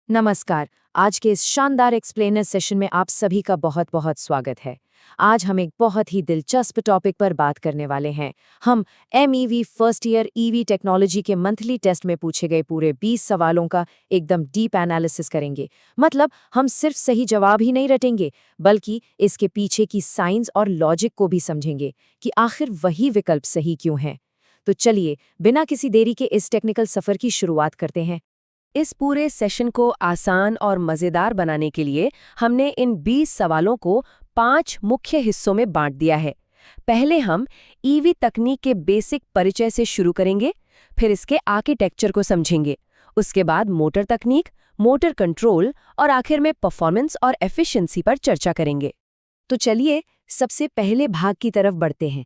नमस्कार। आज के इस शानदार एक्सप्लेनर सेशन में आप सभी का बहुत बहुत स्वागत है। आज हम एक बहुत ही दिलचस्प टॉपिक पर बात करने वाले हैं। हम MEV first year EV technology के मंथली टेस्ट में पूछे गए पूरे 20 सवालों का एकदम डीप एनालिसिस करेंगे। मतलब हम सिर्फ सही जवाब ही नहीं रटेंगे, बल्कि इसके पीछे की साइंस और लॉजिक को भी समझेंगे कि आखिर वही विकल्प सही क्यों है। तो चलिए, बिना किसी देरी के इस टेक्निकल सफर की शुरुआत करते हैं। इस पूरे सेशन को आसान और मज़ेदार बनाने के लिए हमने इन 20 सवालों को 5 मुख्य हिस्सों में बांट दिया है। पहले हम EV तकनीक के बेसिक परिचय से शुरू करेंगे, फिर इसके आर्किटेक्चर को समझेंगे। उसके बाद मोटर तकनीक, मोटर कंट्रोल और आखिर में परफॉर्मेंस और एफिशिएंसी पर चर्चा करेंगे। तो चलिए, सबसे पहले भाग की तरफ बढ़ते हैं,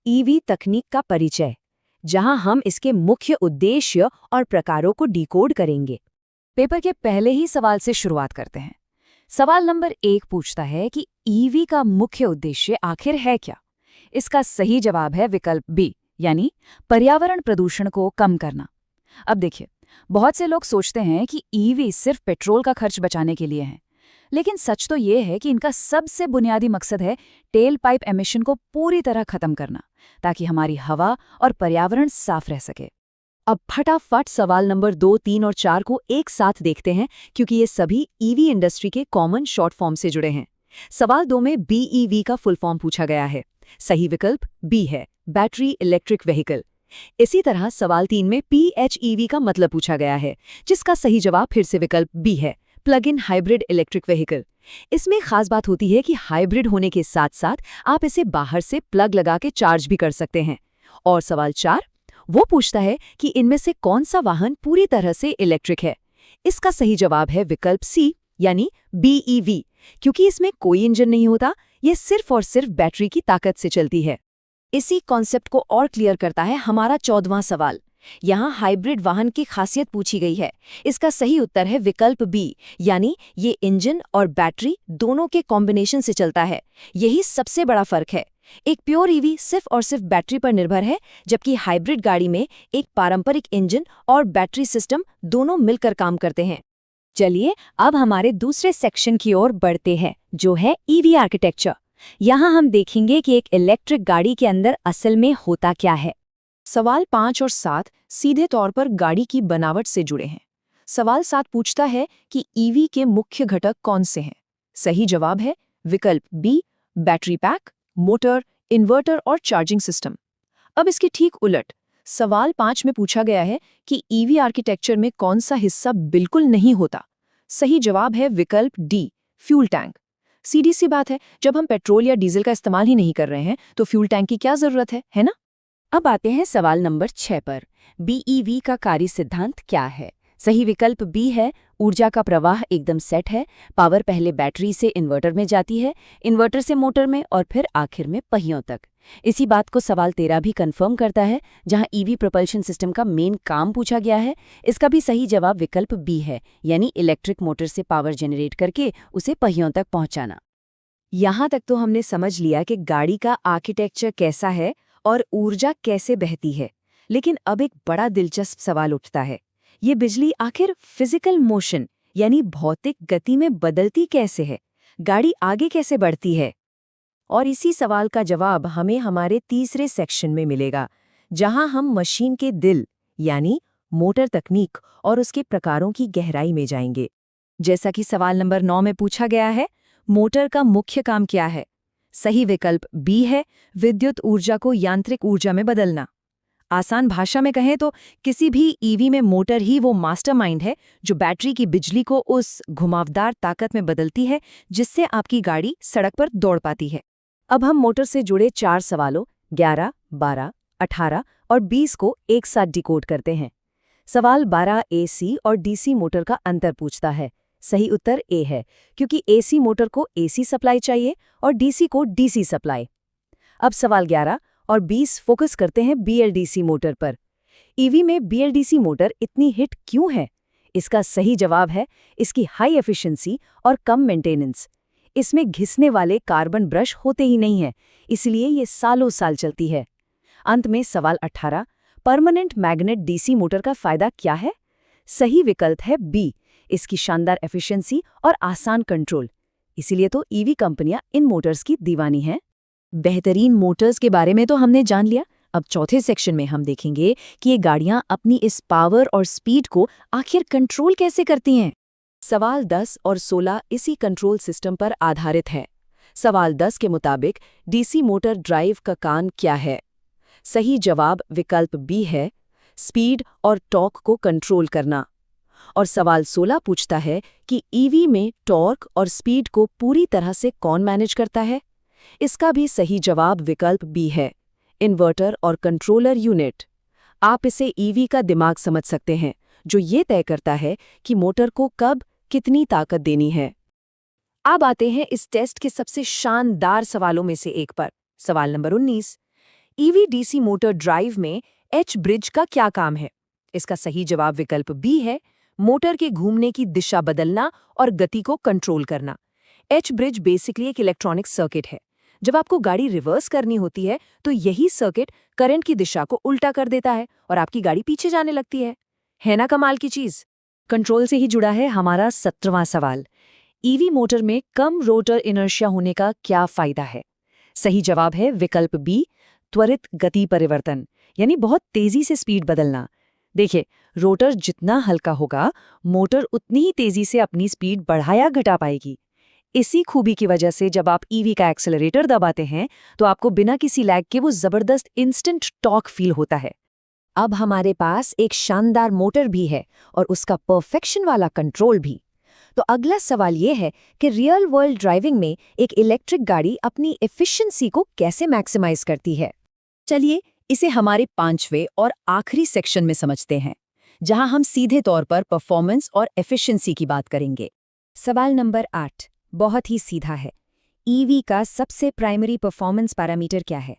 EV तकनीक का परिचय, जहां हम इसके मुख्य उद्देश्य और प्रकारों को डिकोड करेंगे। पेपर के पहले ही सवाल से शुरुआत करते हैं। सवाल नंबर 1 पूछता है कि EV का मुख्य उद्देश्य आखिर है क्या? इसका सही जवाब है विकल्प बी, यानी पर्यावरण प्रदूषण को कम करना। अब देखिए, बहुत से लोग सोचते हैं कि EV सिर्फ पेट्रोल का खर्च बचाने के लिए है, लेकिन सच तो ये है कि इनका सबसे बुनियादी मकसद है टेल पाइप एमिशन को पूरी तरह खत्म करना, ताकि हमारी हवा और पर्यावरण साफ रह सके। अब फटाफट सवाल नंबर 2, 3 और 4 को एक साथ देखते हैं, क्योंकि ये सभी EV इंडस्ट्री के कॉमन शॉर्ट फॉर्म से जुड़े हैं। सवाल 2 में BEV का फुल फॉर्म पूछा गया है। सही विकल्प बी है, बैटरी इलेक्ट्रिक व्हीकल। इसी तरह सवाल 3 में PHEV का मतलब पूछा गया है, जिसका सही जवाब फिर से विकल्प बी है, plug in hybrid electric vehicle. इसमें खास बात होती है कि हाइब्रिड होने के साथ साथ आप इसे बाहर से प्लग लगा के चार्ज भी कर सकते हैं। और सवाल 4 वो पूछता है कि इनमें से कौन सा वाहन पूरी तरह से इलेक्ट्रिक है। इसका सही जवाब है विकल्प सी, यानी BEV, क्योंकि इसमें कोई इंजन नहीं होता, ये सिर्फ और सिर्फ बैटरी की ताकत से चलती है। इसी कॉन्सेप्ट को और क्लियर करता है हमारा 14वां सवाल। यहाँ हाइब्रिड वाहन की खासियत पूछी गई है। इसका सही उत्तर है विकल्प बी, यानी ये इंजन और बैटरी दोनों के कॉम्बिनेशन से चलता है। यही सबसे बड़ा फर्क है। एक प्योर EV सिर्फ और सिर्फ बैटरी पर निर्भर है, जबकि हाइब्रिड गाड़ी में एक पारंपरिक इंजन और बैटरी सिस्टम दोनों मिलकर काम करते हैं। चलिए, अब हमारे दूसरे सेक्शन की ओर बढ़ते हैं, जो है EV आर्किटेक्चर। यहाँ हम देखेंगे कि एक इलेक्ट्रिक गाड़ी के अंदर असल में होता क्या है। सवाल 5 और 7 सीधे तौर पर गाड़ी की बनावट से जुड़े हैं। सवाल 7 पूछता है कि EV के मुख्य घटक कौन से हैं। सही जवाब है विकल्प B, battery pack, motor, inverter और चार्जिंग सिस्टम। अब इसके ठीक उलट, सवाल 5 में पूछा गया है कि EV आर्किटेक्चर में कौन सा हिस्सा बिल्कुल नहीं होता। सही जवाब है विकल्प डी, फ्यूल टैंक। सीधी सी बात है, जब हम पेट्रोल या डीजल का इस्तेमाल ही नहीं कर रहे हैं तो फ्यूल टैंक की क्या जरूरत है ना? अब आते हैं सवाल नंबर 6 पर। BEV का कार्य सिद्धांत क्या है? सही विकल्प बी है, ऊर्जा का प्रवाह एकदम सेट है। पावर पहले बैटरी से इन्वर्टर में जाती है, इन्वर्टर से मोटर में और फिर आखिर में पहियों तक। इसी बात को सवाल 13 भी कंफर्म करता है, जहां EV प्रोपल्शन सिस्टम का मेन काम पूछा गया है। इसका भी सही जवाब विकल्प बी है, यानी इलेक्ट्रिक मोटर से पावर जनरेट करके उसे पहियों तक पहुंचाना। यहाँ तक तो हमने समझ लिया कि गाड़ी का आर्किटेक्चर कैसा है और ऊर्जा कैसे बहती है, लेकिन अब एक बड़ा दिलचस्प सवाल उठता है, ये बिजली आखिर फिजिकल मोशन यानी भौतिक गति में बदलती कैसे है? गाड़ी आगे कैसे बढ़ती है? और इसी सवाल का जवाब हमें हमारे तीसरे सेक्शन में मिलेगा, जहां हम मशीन के दिल यानी मोटर तकनीक और उसके प्रकारों की गहराई में जाएंगे। जैसा कि सवाल नंबर 9 में पूछा गया है, मोटर का मुख्य काम क्या है? सही विकल्प बी है, विद्युत ऊर्जा को यांत्रिक ऊर्जा में बदलना। आसान भाषा में कहें तो किसी भी EV में मोटर ही वो मास्टरमाइंड है जो बैटरी की बिजली को उस घुमावदार ताकत में बदलती है जिससे आपकी गाड़ी सड़क पर दौड़ पाती है। अब हम मोटर से जुड़े 4 सवालों 11, 12, 18 और 20 को एक साथ डिकोड करते हैं। सवाल 12 AC और DC मोटर का अंतर पूछता है। सही उत्तर ए है, क्योंकि AC मोटर को AC सप्लाई चाहिए और DC को DC सप्लाई। अब सवाल 11 और 20 फोकस करते हैं BLDC मोटर पर। EV में BLDC मोटर इतनी हिट क्यों है? इसका सही जवाब है इसकी हाई एफिशिएंसी और कम मेंटेनेंस। इसमें घिसने वाले कार्बन ब्रश होते ही नहीं है, इसलिए ये सालों साल चलती है। अंत में सवाल 18, परमानेंट मैग्नेट DC मोटर का फायदा क्या है? सही विकल्प है बी, इसकी शानदार एफिशिएंसी और आसान कंट्रोल। इसीलिए तो ईवी कंपनियां इन मोटर्स की दीवानी हैं। बेहतरीन मोटर्स के बारे में तो हमने जान लिया। अब चौथे सेक्शन में हम देखेंगे कि ये गाड़ियां अपनी इस पावर और स्पीड को आखिर कंट्रोल कैसे करती हैं। सवाल 10 और 16 इसी कंट्रोल सिस्टम पर आधारित है। सवाल 10 के मुताबिक डीसी मोटर ड्राइव का काम क्या है? सही जवाब विकल्प बी है, स्पीड और टॉर्क को कंट्रोल करना। और सवाल 16 पूछता है कि ईवी में टॉर्क और स्पीड को पूरी तरह से कौन मैनेज करता है? इसका भी सही जवाब विकल्प बी है, इन्वर्टर और कंट्रोलर यूनिट। आप इसे ईवी का दिमाग समझ सकते हैं, जो ये तय करता है कि मोटर को कब कितनी ताकत देनी है। अब आते हैं इस टेस्ट के सबसे शानदार सवालों में से एक पर। सवाल number 19, EV DC motor drive में एच ब्रिज का क्या काम है? इसका सही जवाब विकल्प बी है, मोटर के घूमने की दिशा बदलना और गति को कंट्रोल करना। एच ब्रिज बेसिकली एक इलेक्ट्रॉनिक सर्किट है। जब आपको गाड़ी रिवर्स करनी होती है तो यही सर्किट करंट की दिशा को उल्टा कर देता है और आपकी गाड़ी पीछे जाने लगती है ना कमाल की चीज। कंट्रोल से ही जुड़ा है हमारा 17वां सवाल। ईवी मोटर में कम रोटर इनर्शिया होने का क्या फायदा है? सही जवाब है विकल्प बी, त्वरित गति परिवर्तन, यानी बहुत तेजी से स्पीड बदलना। देखिए, रोटर जितना हल्का होगा, मोटर उतनी ही तेजी से अपनी स्पीड बढ़ाया घटा पाएगी। इसी खूबी की वजह से जब आप ईवी का एक्सेलरेटर दबाते हैं तो आपको बिना किसी लैग के वो जबरदस्त इंस्टेंट टॉर्क फील होता है। अब हमारे पास एक शानदार मोटर भी है और उसका परफेक्शन वाला कंट्रोल भी। तो अगला सवाल ये है कि रियल वर्ल्ड ड्राइविंग में एक इलेक्ट्रिक गाड़ी अपनी एफिशिएंसी को कैसे मैक्सिमाइज करती है? चलिए इसे हमारे 5वें और आखिरी सेक्शन में समझते हैं, जहां हम सीधे तौर पर परफॉर्मेंस और एफिशिएंसी की बात करेंगे। सवाल नंबर 8 बहुत ही सीधा है। ईवी का सबसे प्राइमरी परफॉर्मेंस पैरामीटर क्या है?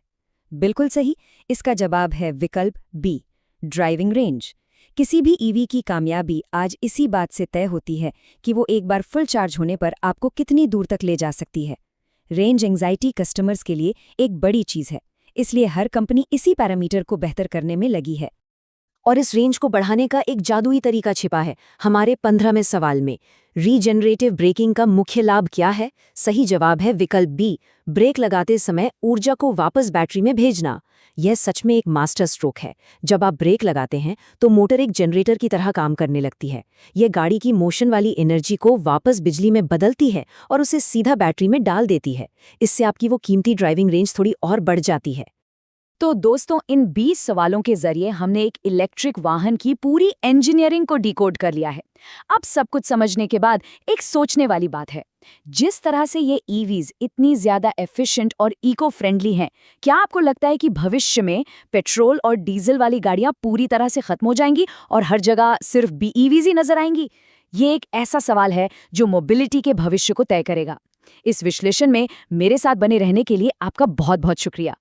बिल्कुल सही, इसका जवाब है विकल्प बी, ड्राइविंग रेंज। किसी भी ईवी की कामयाबी आज इसी बात से तय होती है कि वो एक बार फुल चार्ज होने पर आपको कितनी दूर तक ले जा सकती है। रेंज एंग्जाइटी कस्टमर्स के लिए एक बड़ी चीज है, इसलिए हर कंपनी इसी पैरामीटर को बेहतर करने में लगी है। और इस रेंज को बढ़ाने का एक जादुई तरीका छिपा है हमारे 15वें सवाल में। रीजनरेटिव ब्रेकिंग का मुख्य लाभ क्या है? सही जवाब है विकल्प बी, ब्रेक लगाते समय ऊर्जा को वापस बैटरी में भेजना। यह सच में एक मास्टर स्ट्रोक है। जब आप ब्रेक लगाते हैं तो मोटर एक जनरेटर की तरह काम करने लगती है। यह गाड़ी की मोशन वाली एनर्जी को वापस बिजली में बदलती है और उसे सीधा बैटरी में डाल देती है। इससे आपकी वो कीमती ड्राइविंग रेंज थोड़ी और बढ़ जाती है। तो दोस्तों, इन 20 सवालों के जरिए हमने एक इलेक्ट्रिक वाहन की पूरी इंजीनियरिंग को डिकोड कर लिया है। अब सब कुछ समझने के बाद एक सोचने वाली बात है, जिस तरह से ये ईवीज इतनी ज्यादा एफिशिएंट और इको फ्रेंडली हैं, क्या आपको लगता है कि भविष्य में पेट्रोल और डीजल वाली गाड़ियां पूरी तरह से खत्म हो जाएंगी और हर जगह सिर्फ बीईवीज ही नजर आएंगी? ये एक ऐसा सवाल है जो मोबिलिटी के भविष्य को तय करेगा। इस विश्लेषण में मेरे साथ बने रहने के लिए आपका बहुत बहुत शुक्रिया।